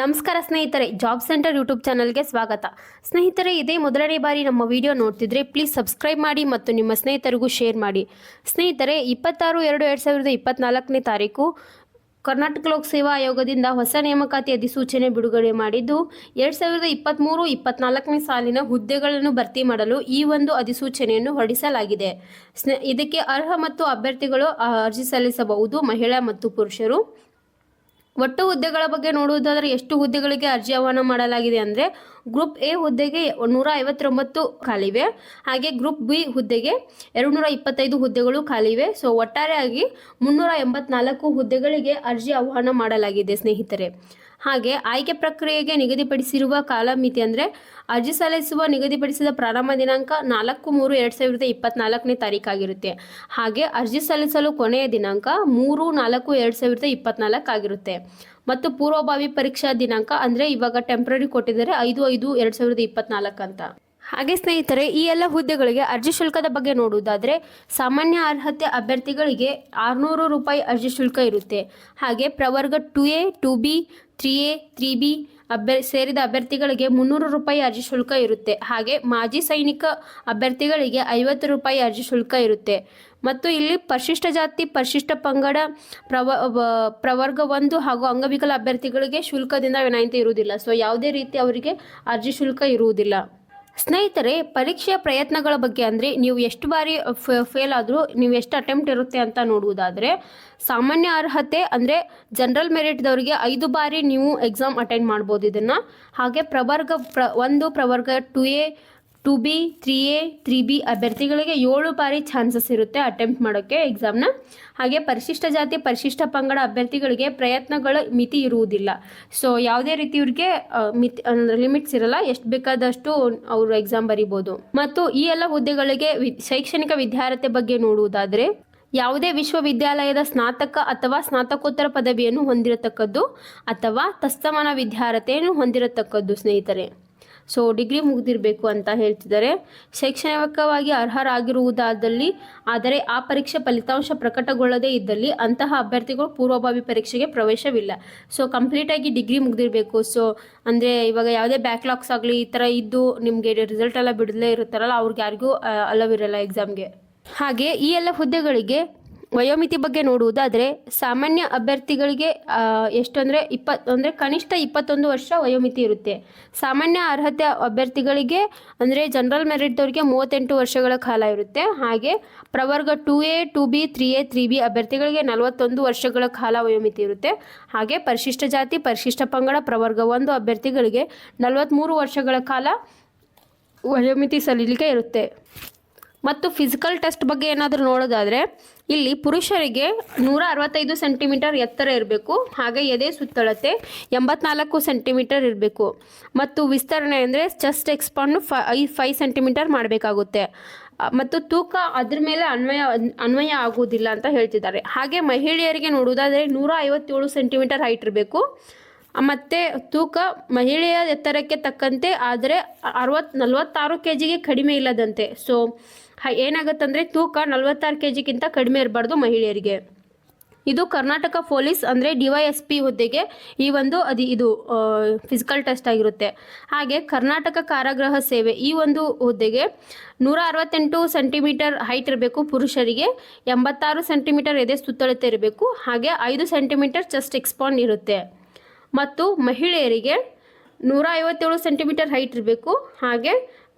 ನಮಸ್ಕಾರ ಸ್ನೇಹಿತರೆ, job centre YouTube ಚಾನಲ್ಗೆ ಸ್ವಾಗತ. ಸ್ನೇಹಿತರೆ, ಇದೇ ಮೊದಲನೇ ಬಾರಿ ನಮ್ಮ ವಿಡಿಯೋ ನೋಡ್ತಿದ್ರೆ ಪ್ಲೀಸ್ ಸಬ್ಸ್ಕ್ರೈಬ್ ಮಾಡಿ ಮತ್ತು ನಿಮ್ಮ ಸ್ನೇಹಿತರಿಗೂ ಶೇರ್ ಮಾಡಿ. ಸ್ನೇಹಿತರೆ, 26/2/2024 ತಾರೀಕು ಕರ್ನಾಟಕ ಲೋಕ ಸೇವಾ ಆಯೋಗದಿಂದ ಹೊಸ ನೇಮಕಾತಿ ಅಧಿಸೂಚನೆ ಬಿಡುಗಡೆ ಮಾಡಿದ್ದು 2023-24 ಸಾಲಿನ ಹುದ್ದೆಗಳನ್ನು ಭರ್ತಿ ಮಾಡಲು ಈ ಒಂದು ಅಧಿಸೂಚನೆಯನ್ನು ಹೊರಡಿಸಲಾಗಿದೆ. ಇದಕ್ಕೆ ಅರ್ಹ ಮತ್ತು ಅಭ್ಯರ್ಥಿಗಳು ಅರ್ಜಿ ಸಲ್ಲಿಸಬಹುದು, ಮಹಿಳಾ ಮತ್ತು ಪುರುಷರು. ಒಟ್ಟು ಹುದ್ದೆಗಳ ಬಗ್ಗೆ ನೋಡುವುದಾದರೆ ಎಷ್ಟು ಹುದ್ದೆಗಳಿಗೆ ಅರ್ಜಿ ಆಹ್ವಾನ ಮಾಡಲಾಗಿದೆ ಅಂದರೆ, ಗ್ರೂಪ್ ಎ ಹುದ್ದೆಗೆ 159 ಖಾಲಿವೆ, ಹಾಗೆ ಗ್ರೂಪ್ ಬಿ ಹುದ್ದೆಗೆ 225 ಹುದ್ದೆಗಳು ಖಾಲಿವೆ. ಸೊ ಒಟ್ಟಾರೆಯಾಗಿ 384 ಹುದ್ದೆಗಳಿಗೆ ಅರ್ಜಿ ಆಹ್ವಾನ ಮಾಡಲಾಗಿದೆ ಸ್ನೇಹಿತರೆ. ಹಾಗೆ ಆಯ್ಕೆ ಪ್ರಕ್ರಿಯೆಗೆ ನಿಗದಿಪಡಿಸಿರುವ ಕಾಲಮಿತಿ ಅಂದರೆ ಅರ್ಜಿ ಸಲ್ಲಿಸುವ ನಿಗದಿಪಡಿಸಿದ ಪ್ರಾರಂಭ ದಿನಾಂಕ 4/3/2024 ತಾರೀಕಾಗಿರುತ್ತೆ. ಹಾಗೆ ಅರ್ಜಿ ಸಲ್ಲಿಸಲು ಕೊನೆಯ ದಿನಾಂಕ 3/4/2024 ಆಗಿರುತ್ತೆ. ಮತ್ತು ಪೂರ್ವಭಾವಿ ಪರೀಕ್ಷಾ ದಿನಾಂಕ ಅಂದರೆ ಇವಾಗ ಟೆಂಪ್ರರಿ ಕೊಟ್ಟಿದ್ದಾರೆ 5/5/2024 ಅಂತ. ಹಾಗೆ ಸ್ನೇಹಿತರೆ, ಈ ಎಲ್ಲ ಹುದ್ದೆಗಳಿಗೆ ಅರ್ಜಿ ಶುಲ್ಕದ ಬಗ್ಗೆ ನೋಡುವುದಾದರೆ, ಸಾಮಾನ್ಯ ಅರ್ಹತೆ ಅಭ್ಯರ್ಥಿಗಳಿಗೆ 600 ರೂಪಾಯಿ ಅರ್ಜಿ ಶುಲ್ಕ ಇರುತ್ತೆ. ಹಾಗೆ ಪ್ರವರ್ಗ 2A, 2B, 3A, 3B ಸೇರಿದ ಅಭ್ಯರ್ಥಿಗಳಿಗೆ 300 ರೂಪಾಯಿ ಅರ್ಜಿ ಶುಲ್ಕ ಇರುತ್ತೆ. ಹಾಗೆ ಮಾಜಿ ಸೈನಿಕ ಅಭ್ಯರ್ಥಿಗಳಿಗೆ 50 ರೂಪಾಯಿ ಅರ್ಜಿ ಶುಲ್ಕ ಇರುತ್ತೆ. ಮತ್ತು ಇಲ್ಲಿ ಪರಿಶಿಷ್ಟ ಜಾತಿ, ಪರಿಶಿಷ್ಟ ಪಂಗಡ, ಪ್ರವರ್ಗ 1 ಹಾಗೂ ಅಂಗವಿಕಲ ಅಭ್ಯರ್ಥಿಗಳಿಗೆ ಶುಲ್ಕದಿಂದ ವಿನಾಯಿತಿ ಇರುವುದಿಲ್ಲ. ಸೊ ಯಾವುದೇ ರೀತಿ ಅವರಿಗೆ ಅರ್ಜಿ ಶುಲ್ಕ ಇರುವುದಿಲ್ಲ. ಸ್ನೇಹಿತರೆ, ಪರೀಕ್ಷೆಯ ಪ್ರಯತ್ನಗಳ ಬಗ್ಗೆ ಅಂದರೆ ನೀವು ಎಷ್ಟು ಬಾರಿ ಫೇಲ್ ಆದರೂ ನೀವು ಎಷ್ಟು ಅಟೆಂಪ್ಟ್ ಇರುತ್ತೆ ಅಂತ ನೋಡುವುದಾದರೆ, ಸಾಮಾನ್ಯ ಅರ್ಹತೆ ಅಂದರೆ ಜನರಲ್ ಮೆರಿಟ್ದವರಿಗೆ 5 ಬಾರಿ ನೀವು ಎಕ್ಸಾಮ್ ಅಟೆಂಡ್ ಮಾಡ್ಬೋದು ಇದನ್ನು. ಹಾಗೆ ಪ್ರವರ್ಗ 1, ಪ್ರವರ್ಗ 2A, 2B, 3A, 3B ಅಭ್ಯರ್ಥಿಗಳಿಗೆ 7 ಬಾರಿ ಚಾನ್ಸಸ್ ಇರುತ್ತೆ ಅಟೆಂಪ್ಟ್ ಮಾಡೋಕ್ಕೆ ಎಕ್ಸಾಮ್ನ. ಹಾಗೆ ಪರಿಶಿಷ್ಟ ಜಾತಿ, ಪರಿಶಿಷ್ಟ ಪಂಗಡ ಅಭ್ಯರ್ಥಿಗಳಿಗೆ ಪ್ರಯತ್ನಗಳ ಮಿತಿ ಇರುವುದಿಲ್ಲ. ಸೊ ಯಾವುದೇ ರೀತಿ ಇವ್ರಿಗೆ ಲಿಮಿಟ್ಸ್ ಇರಲ್ಲ, ಎಷ್ಟು ಬೇಕಾದಷ್ಟು ಅವರು ಎಕ್ಸಾಮ್ ಬರಿಬೋದು. ಮತ್ತು ಈ ಎಲ್ಲ ಹುದ್ದೆಗಳಿಗೆ ಶೈಕ್ಷಣಿಕ ವಿದ್ಯಾರ್ಹತೆ ಬಗ್ಗೆ ನೋಡುವುದಾದರೆ, ಯಾವುದೇ ವಿಶ್ವವಿದ್ಯಾಲಯದ ಸ್ನಾತಕ ಅಥವಾ ಸ್ನಾತಕೋತ್ತರ ಪದವಿಯನ್ನು ಹೊಂದಿರತಕ್ಕದ್ದು ಅಥವಾ ತತ್ಸಮಾನ ವಿದ್ಯಾರ್ಹತೆಯನ್ನು ಹೊಂದಿರತಕ್ಕದ್ದು ಸ್ನೇಹಿತರೆ. ಸೊ ಡಿಗ್ರಿ ಮುಗಿದಿರಬೇಕು ಅಂತ ಹೇಳ್ತಿದ್ದಾರೆ. ಶೈಕ್ಷಣಿಕವಾಗಿ ಅರ್ಹರಾಗಿರುವುದಾದಲ್ಲಿ ಆದರೆ ಆ ಪರೀಕ್ಷೆ ಫಲಿತಾಂಶ ಪ್ರಕಟಗೊಳ್ಳದೇ ಇದ್ದಲ್ಲಿ ಅಂತಹ ಅಭ್ಯರ್ಥಿಗಳು ಪೂರ್ವಭಾವಿ ಪರೀಕ್ಷೆಗೆ ಪ್ರವೇಶವಿಲ್ಲ. ಸೊ ಕಂಪ್ಲೀಟಾಗಿ ಡಿಗ್ರಿ ಮುಗಿದಿರಬೇಕು. ಸೊ ಅಂದರೆ ಇವಾಗ ಯಾವುದೇ ಬ್ಯಾಕ್ಲಾಗ್ಸ್ ಆಗಲಿ ಈ ಥರ ಇದ್ದು ನಿಮಗೆ ರಿಸಲ್ಟ್ ಎಲ್ಲ ಬಿಡಲೇ ಇರುತ್ತಾರಲ್ಲ, ಅವ್ರಿಗೆ ಯಾರಿಗೂ ಅಲವಿರಲ್ಲ ಎಕ್ಸಾಮ್ಗೆ. ಹಾಗೆ ಈ ಎಲ್ಲ ಹುದ್ದೆಗಳಿಗೆ ವಯೋಮಿತಿ ಬಗ್ಗೆ ನೋಡುವುದಾದರೆ, ಸಾಮಾನ್ಯ ಅಭ್ಯರ್ಥಿಗಳಿಗೆ ಎಷ್ಟು ಅಂದರೆ ಕನಿಷ್ಠ 21 ವರ್ಷ ವಯೋಮಿತಿ ಇರುತ್ತೆ. ಸಾಮಾನ್ಯ ಅರ್ಹತೆ ಅಭ್ಯರ್ಥಿಗಳಿಗೆ ಅಂದರೆ ಜನರಲ್ ಮೆರಿಟ್ದವರಿಗೆ 38 ವರ್ಷಗಳ ಕಾಲ ಇರುತ್ತೆ. ಹಾಗೆ ಪ್ರವರ್ಗ 2A, 2B, 3A, 3B ಅಭ್ಯರ್ಥಿಗಳಿಗೆ 41 ವರ್ಷಗಳ ಕಾಲ ವಯೋಮಿತಿ ಇರುತ್ತೆ. ಹಾಗೆ ಪರಿಶಿಷ್ಟ ಜಾತಿ, ಪರಿಶಿಷ್ಟ ಪಂಗಡ, ಪ್ರವರ್ಗ 1 ಅಭ್ಯರ್ಥಿಗಳಿಗೆ 43 ವರ್ಷಗಳ ಕಾಲ ವಯೋಮಿತಿ ಸಲ್ಲಿಲಿಕ್ಕೆ ಇರುತ್ತೆ. ಮತ್ತು ಫಿಸಿಕಲ್ ಟೆಸ್ಟ್ ಬಗ್ಗೆ ಏನಾದರೂ ನೋಡೋದಾದರೆ, ಇಲ್ಲಿ ಪುರುಷರಿಗೆ 165 ಸೆಂಟಿಮೀಟರ್ ಎತ್ತರ ಇರಬೇಕು. ಹಾಗೆ ಎದೆ ಸುತ್ತಳತೆ 84 ಸೆಂಟಿಮೀಟರ್ ಇರಬೇಕು. ಮತ್ತು ವಿಸ್ತರಣೆ ಅಂದರೆ ಚೆಸ್ಟ್ ಎಕ್ಸ್ಪಾಂಡ್ 5 ಸೆಂಟಿಮೀಟರ್ ಮಾಡಬೇಕಾಗುತ್ತೆ. ಮತ್ತು ತೂಕ ಅದ್ರ ಮೇಲೆ ಅನ್ವಯ ಆಗುವುದಿಲ್ಲ ಅಂತ ಹೇಳ್ತಿದ್ದಾರೆ. ಹಾಗೆ ಮಹಿಳೆಯರಿಗೆ ನೋಡುವುದಾದರೆ 157 ಸೆಂಟಿಮೀಟರ್ ಹೈಟ್ ಇರಬೇಕು. ಮತ್ತು ತೂಕ ಮಹಿಳೆಯ ಎತ್ತರಕ್ಕೆ ತಕ್ಕಂತೆ ಆದರೆ 46 kgಗೆ ಕಡಿಮೆ ಇಲ್ಲದಂತೆ. ಸೊ ಏನಾಗುತ್ತಂದರೆ ತೂಕ 46 kgಗಿಂತ ಕಡಿಮೆ ಇರಬಾರ್ದು ಮಹಿಳೆಯರಿಗೆ. ಇದು ಕರ್ನಾಟಕ ಪೊಲೀಸ್ ಅಂದರೆ DYSP ಹುದ್ದೆಗೆ ಈ ಒಂದು ಇದು ಫಿಸಿಕಲ್ ಟೆಸ್ಟ್ ಆಗಿರುತ್ತೆ. ಹಾಗೆ ಕರ್ನಾಟಕ ಕಾರಾಗೃಹ ಸೇವೆ ಈ ಒಂದು ಹುದ್ದೆಗೆ 168 ಸೆಂಟಿಮೀಟರ್ ಹೈಟ್ ಇರಬೇಕು ಪುರುಷರಿಗೆ, 86 ಸೆಂಟಿಮೀಟರ್ ಎದೆ ಸುತ್ತಳತೆ ಇರಬೇಕು. ಹಾಗೆ 5 ಸೆಂಟಿಮೀಟರ್ ಚೆಸ್ಟ್ ಎಕ್ಸ್ಪಾಂಡ್ ಇರುತ್ತೆ. ಮತ್ತು ಮಹಿಳೆಯರಿಗೆ 157 ಸೆಂಟಿಮೀಟರ್ ಹೈಟ್ ಇರಬೇಕು. ಹಾಗೆ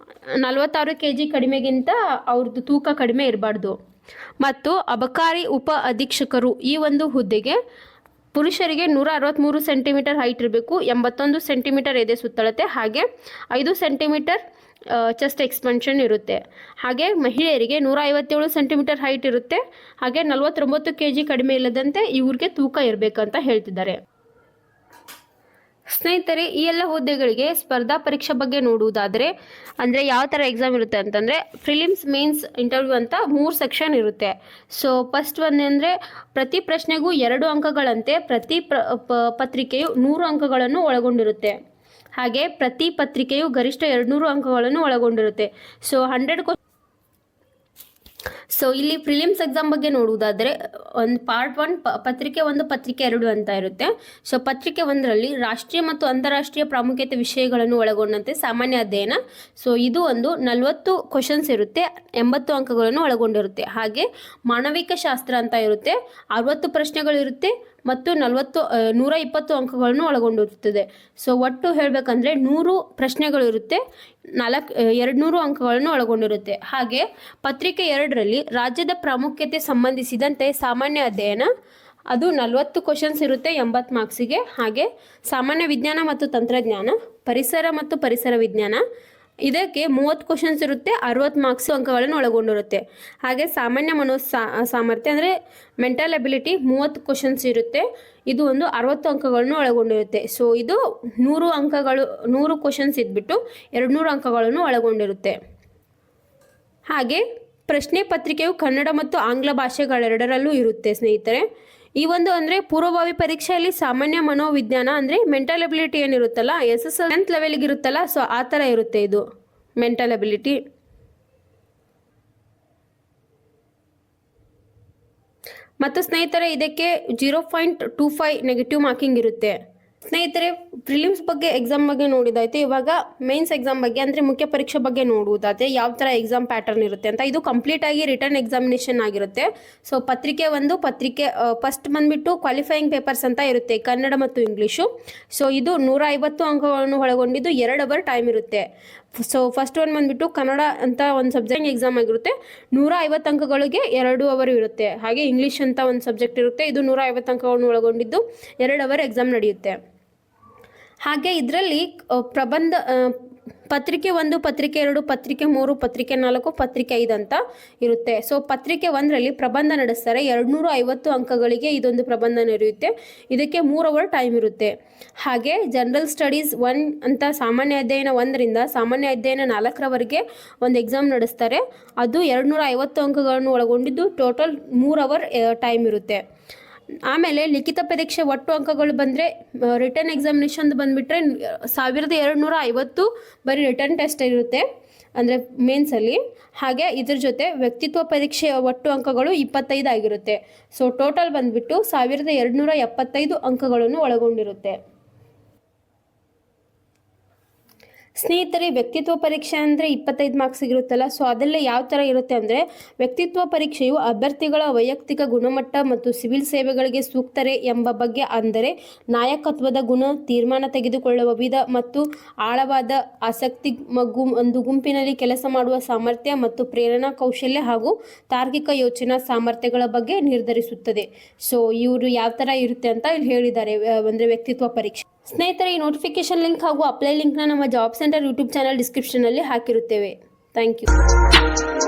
46 kg ಕಡಿಮೆಗಿಂತ ಅವ್ರದ್ದು ತೂಕ ಕಡಿಮೆ ಇರಬಾರ್ದು. ಮತ್ತು ಅಬಕಾರಿ ಉಪ ಅಧೀಕ್ಷಕರು ಈ ಒಂದು ಹುದ್ದೆಗೆ ಪುರುಷರಿಗೆ 163 ಸೆಂಟಿಮೀಟರ್ ಹೈಟ್ ಇರಬೇಕು, 81 ಸೆಂಟಿಮೀಟರ್ ಎದೆ ಸುತ್ತಳತೆ, ಹಾಗೆ 5 ಸೆಂಟಿಮೀಟರ್ ಚೆಸ್ಟ್ ಎಕ್ಸ್ಪೆನ್ಷನ್ ಇರುತ್ತೆ. ಹಾಗೆ ಮಹಿಳೆಯರಿಗೆ 157 ಸೆಂಟಿಮೀಟರ್ ಹೈಟ್ ಇರುತ್ತೆ. ಹಾಗೆ 49 kg ಕಡಿಮೆ ಇಲ್ಲದಂತೆ ಇವ್ರಿಗೆ ತೂಕ ಇರಬೇಕಂತ ಹೇಳ್ತಿದ್ದಾರೆ. ಸ್ನೇಹಿತರೆ, ಈ ಎಲ್ಲ ಹುದ್ದೆಗಳಿಗೆ ಸ್ಪರ್ಧಾ ಪರೀಕ್ಷೆ ಬಗ್ಗೆ ನೋಡುವುದಾದರೆ ಅಂದರೆ ಯಾವ ಥರ ಎಕ್ಸಾಮ್ ಇರುತ್ತೆ ಅಂತಂದರೆ, ಪ್ರಿಲಿಮ್ಸ್, ಮೇನ್ಸ್, ಇಂಟರ್ವ್ಯೂ ಅಂತ 3 ಸೆಕ್ಷನ್ ಇರುತ್ತೆ. ಸೊ ಫಸ್ಟ್ ಒನ್ ಅಂದರೆ ಪ್ರತಿ ಪ್ರಶ್ನೆಗೂ 2 ಅಂಕಗಳಂತೆ ಪ್ರತಿ ಪತ್ರಿಕೆಯು 100 ಅಂಕಗಳನ್ನು ಒಳಗೊಂಡಿರುತ್ತೆ. ಹಾಗೆ ಪ್ರತಿ ಪತ್ರಿಕೆಯು ಗರಿಷ್ಠ 200 ಅಂಕಗಳನ್ನು ಒಳಗೊಂಡಿರುತ್ತೆ. ಸೊ ಸೊ ಇಲ್ಲಿ ಪ್ರಿಲಿಮ್ಸ್ ಎಕ್ಸಾಮ್ ಬಗ್ಗೆ ನೋಡುವುದಾದರೆ ಒಂದು ಪಾರ್ಟ್ 1 ಪತ್ರಿಕೆ 1 ಪತ್ರಿಕೆ 2 ಅಂತ ಇರುತ್ತೆ. ಸೊ ಪತ್ರಿಕೆ 1ರಲ್ಲಿ ರಾಷ್ಟ್ರೀಯ ಮತ್ತು ಅಂತಾರಾಷ್ಟ್ರೀಯ ಪ್ರಾಮುಖ್ಯತೆ ವಿಷಯಗಳನ್ನು ಒಳಗೊಂಡಂತೆ ಸಾಮಾನ್ಯ ಅಧ್ಯಯನ. ಸೊ ಇದು ಒಂದು 40 ಕ್ವಶನ್ಸ್ ಇರುತ್ತೆ, 80 ಅಂಕಗಳನ್ನು ಒಳಗೊಂಡಿರುತ್ತೆ. ಹಾಗೆ ಮಾನವಿಕ ಶಾಸ್ತ್ರ ಅಂತ ಇರುತ್ತೆ, 60 ಪ್ರಶ್ನೆಗಳಿರುತ್ತೆ ಮತ್ತು 120 ಅಂಕಗಳನ್ನು ಒಳಗೊಂಡಿರುತ್ತದೆ. ಸೊ ಒಟ್ಟು ಹೇಳಬೇಕಂದ್ರೆ 100 ಪ್ರಶ್ನೆಗಳು ಇರುತ್ತೆ, 200 ಅಂಕಗಳನ್ನು ಒಳಗೊಂಡಿರುತ್ತೆ. ಹಾಗೆ ಪತ್ರಿಕೆ 2ರಲ್ಲಿ ರಾಜ್ಯದ ಪ್ರಾಮುಖ್ಯತೆ ಸಂಬಂಧಿಸಿದಂತೆ ಸಾಮಾನ್ಯ ಅಧ್ಯಯನ, ಅದು 40 ಕ್ವಶನ್ಸ್ ಇರುತ್ತೆ, 80 ಮಾರ್ಕ್ಸಿಗೆ. ಹಾಗೆ ಸಾಮಾನ್ಯ ವಿಜ್ಞಾನ ಮತ್ತು ತಂತ್ರಜ್ಞಾನ, ಪರಿಸರ ಮತ್ತು ಪರಿಸರ ವಿಜ್ಞಾನ, ಇದಕ್ಕೆ 30 ಕ್ವಶನ್ಸ್ ಇರುತ್ತೆ, 60 ಮಾರ್ಕ್ಸ್ ಅಂಕಗಳನ್ನು ಒಳಗೊಂಡಿರುತ್ತೆ. ಹಾಗೆ ಸಾಮಾನ್ಯ ಸಾಮರ್ಥ್ಯ ಅಂದರೆ ಮೆಂಟಲ್ ಎಬಿಲಿಟಿ 30 ಕ್ವಶನ್ಸ್ ಇರುತ್ತೆ, ಇದು ಒಂದು 60 ಅಂಕಗಳನ್ನು ಒಳಗೊಂಡಿರುತ್ತೆ. ಸೊ ಇದು 100 ಅಂಕಗಳು, 100 ಕ್ವಶನ್ಸ್ ಇದ್ಬಿಟ್ಟು 200 ಅಂಕಗಳನ್ನು ಒಳಗೊಂಡಿರುತ್ತೆ. ಹಾಗೆ ಪ್ರಶ್ನೆ ಪತ್ರಿಕೆಯು ಕನ್ನಡ ಮತ್ತು ಆಂಗ್ಲ ಭಾಷೆಗಳೆರಡರಲ್ಲೂ ಇರುತ್ತೆ ಸ್ನೇಹಿತರೆ. ಈ ಒಂದು ಅಂದರೆ ಪೂರ್ವಭಾವಿ ಪರೀಕ್ಷೆಯಲ್ಲಿ ಸಾಮಾನ್ಯ ಮನೋವಿಜ್ಞಾನ ಅಂದರೆ ಮೆಂಟಲ್ ಎಬಿಲಿಟಿ ಏನಿರುತ್ತಲ್ಲ, SSL 10th ಲೆವೆಲ್ಗೆ ಇರುತ್ತಲ್ಲ, ಸೊ ಆ ಥರ ಇರುತ್ತೆ ಇದು ಮೆಂಟಲ್ ಎಬಿಲಿಟಿ. ಮತ್ತು ಸ್ನೇಹಿತರೆ ಇದಕ್ಕೆ 0.25 ನೆಗೆಟಿವ್ ಮಾರ್ಕಿಂಗ್ ಇರುತ್ತೆ. ಸ್ನೇಹಿತರೆ ಪ್ರಿಲಿಮ್ಸ್ ಬಗ್ಗೆ ಎಕ್ಸಾಮ್ ಬಗ್ಗೆ ನೋಡಿದಾಯ್ತು. ಇವಾಗ ಮೇನ್ಸ್ ಎಕ್ಸಾಮ್ ಬಗ್ಗೆ ಅಂದರೆ ಮುಖ್ಯ ಪರೀಕ್ಷೆ ಬಗ್ಗೆ ನೋಡುವುದಾದರೆ ಯಾವ ಥರ ಎಕ್ಸಾಮ್ ಪ್ಯಾಟರ್ನ್ ಇರುತ್ತೆ ಅಂತ. ಇದು ಕಂಪ್ಲೀಟ್ ಆಗಿ ರಿಟರ್ನ್ ಎಕ್ಸಾಮಿನೇಷನ್ ಆಗಿರುತ್ತೆ. ಸೊ ಪತ್ರಿಕೆ 1 ಪತ್ರಿಕೆ ಫಸ್ಟ್ ಬಂದುಬಿಟ್ಟು ಕ್ವಾಲಿಫೈಯಿಂಗ್ ಪೇಪರ್ಸ್ ಅಂತ ಇರುತ್ತೆ, ಕನ್ನಡ ಮತ್ತು ಇಂಗ್ಲೀಷು. ಸೊ ಇದು 150 ಅಂಕಗಳನ್ನು ಒಳಗೊಂಡಿದ್ದು 2 ಅವರ್ ಟೈಮ್ ಇರುತ್ತೆ. ಸೊ ಫಸ್ಟ್ ಒನ್ ಬಂದುಬಿಟ್ಟು ಕನ್ನಡ ಅಂತ ಒಂದು ಸಬ್ಜೆಕ್ಟ್ ಎಕ್ಸಾಮ್ ಆಗಿರುತ್ತೆ, 150 ಅಂಕಗಳಿಗೆ 2 ಅವರ್ ಇರುತ್ತೆ. ಹಾಗೆ ಇಂಗ್ಲೀಷ್ ಅಂತ ಒಂದು ಸಬ್ಜೆಕ್ಟ್ ಇರುತ್ತೆ, ಇದು 150 ಅಂಕಗಳನ್ನು ಒಳಗೊಂಡಿದ್ದು 2 ಅವರ್ ಎಕ್ಸಾಮ್ ನಡೆಯುತ್ತೆ. ಹಾಗೆ ಇದರಲ್ಲಿ ಪ್ರಬಂಧ ಪತ್ರಿಕೆ 1 ಪತ್ರಿಕೆ 2 ಪತ್ರಿಕೆ 3 ಪತ್ರಿಕೆ 4 ಪತ್ರಿಕೆ 5 ಅಂತ ಇರುತ್ತೆ. ಸೊ ಪತ್ರಿಕೆ 1ರಲ್ಲಿ ಪ್ರಬಂಧ ನಡೆಸ್ತಾರೆ, 250 ಅಂಕಗಳಿಗೆ ಇದೊಂದು ಪ್ರಬಂಧ ನಡೆಯುತ್ತೆ, ಇದಕ್ಕೆ 3 ಅವರ್ ಟೈಮ್ ಇರುತ್ತೆ. ಹಾಗೆ ಜನರಲ್ ಸ್ಟಡೀಸ್ 1 ಅಂತ ಸಾಮಾನ್ಯ ಅಧ್ಯಯನ 1ರಿಂದ ಸಾಮಾನ್ಯ ಅಧ್ಯಯನ 4ರವರೆಗೆ ಒಂದು ಎಕ್ಸಾಮ್ ನಡೆಸ್ತಾರೆ, ಅದು 250 ಅಂಕಗಳನ್ನು ಒಳಗೊಂಡಿದ್ದು ಟೋಟಲ್ 3 ಅವರ್ ಟೈಮ್ ಇರುತ್ತೆ. ಆಮೇಲೆ ಲಿಖಿತ ಪರೀಕ್ಷೆ ಒಟ್ಟು ಅಂಕಗಳು ಬಂದರೆ ರಿಟರ್ನ್ ಎಕ್ಸಾಮಿನೇಷನ್ ಬಂದುಬಿಟ್ರೆ 1250 ಬರೀ ರಿಟರ್ನ್ ಟೆಸ್ಟ್ ಇರುತ್ತೆ ಅಂದರೆ ಮೇನ್ಸಲ್ಲಿ. ಹಾಗೆ ಇದ್ರ ಜೊತೆ ವ್ಯಕ್ತಿತ್ವ ಪರೀಕ್ಷೆಯ ಒಟ್ಟು ಅಂಕಗಳು 25 ಆಗಿರುತ್ತೆ. ಸೊ ಟೋಟಲ್ ಬಂದುಬಿಟ್ಟು 1275 ಅಂಕಗಳನ್ನು ಒಳಗೊಂಡಿರುತ್ತೆ. ಸ್ನೇಹಿತರೆ ವ್ಯಕ್ತಿತ್ವ ಪರೀಕ್ಷೆ ಅಂದರೆ 25 ಮಾರ್ಕ್ಸ್ ಇರುತ್ತಲ್ಲ, ಸೊ ಅದೆಲ್ಲ ಯಾವ ಥರ ಇರುತ್ತೆ ಅಂದರೆ ವ್ಯಕ್ತಿತ್ವ ಪರೀಕ್ಷೆಯು ಅಭ್ಯರ್ಥಿಗಳ ವೈಯಕ್ತಿಕ ಗುಣಮಟ್ಟ ಮತ್ತು ಸಿವಿಲ್ ಸೇವೆಗಳಿಗೆ ಸೂಕ್ತರೆ ಎಂಬ ಬಗ್ಗೆ, ಅಂದರೆ ನಾಯಕತ್ವದ ಗುಣ, ತೀರ್ಮಾನ ತೆಗೆದುಕೊಳ್ಳುವ ವಿಧ ಮತ್ತು ಆಳವಾದ ಆಸಕ್ತಿ, ಒಂದು ಗುಂಪಿನಲ್ಲಿ ಕೆಲಸ ಮಾಡುವ ಸಾಮರ್ಥ್ಯ ಮತ್ತು ಪ್ರೇರಣಾ ಕೌಶಲ್ಯ ಹಾಗೂ ತಾರ್ಕಿಕ ಯೋಚನಾ ಸಾಮರ್ಥ್ಯಗಳ ಬಗ್ಗೆ ನಿರ್ಧರಿಸುತ್ತದೆ. ಸೊ ಇವರು ಯಾವ ಥರ ಇರುತ್ತೆ ಅಂತ ಇಲ್ಲಿ ಹೇಳಿದ್ದಾರೆ ಅಂದರೆ ವ್ಯಕ್ತಿತ್ವ ಪರೀಕ್ಷೆ. ಸ್ನೇಹಿತರೆ ಈ ನೋಟಿಫಿಕೇಶನ್ ಲಿಂಕ್ ಹಾಗೂ ಅಪ್ಲೈ ಲಿಂಕ್ನ ನಮ್ಮ ಜಾಬ್ ಸೆಂಟರ್ ಯೂಟ್ಯೂಬ್ ಚಾನಲ್ ಡಿಸ್ಕ್ರಿಪ್ಷನಲ್ಲಿ ಹಾಕಿರುತ್ತೇವೆ. Thank you.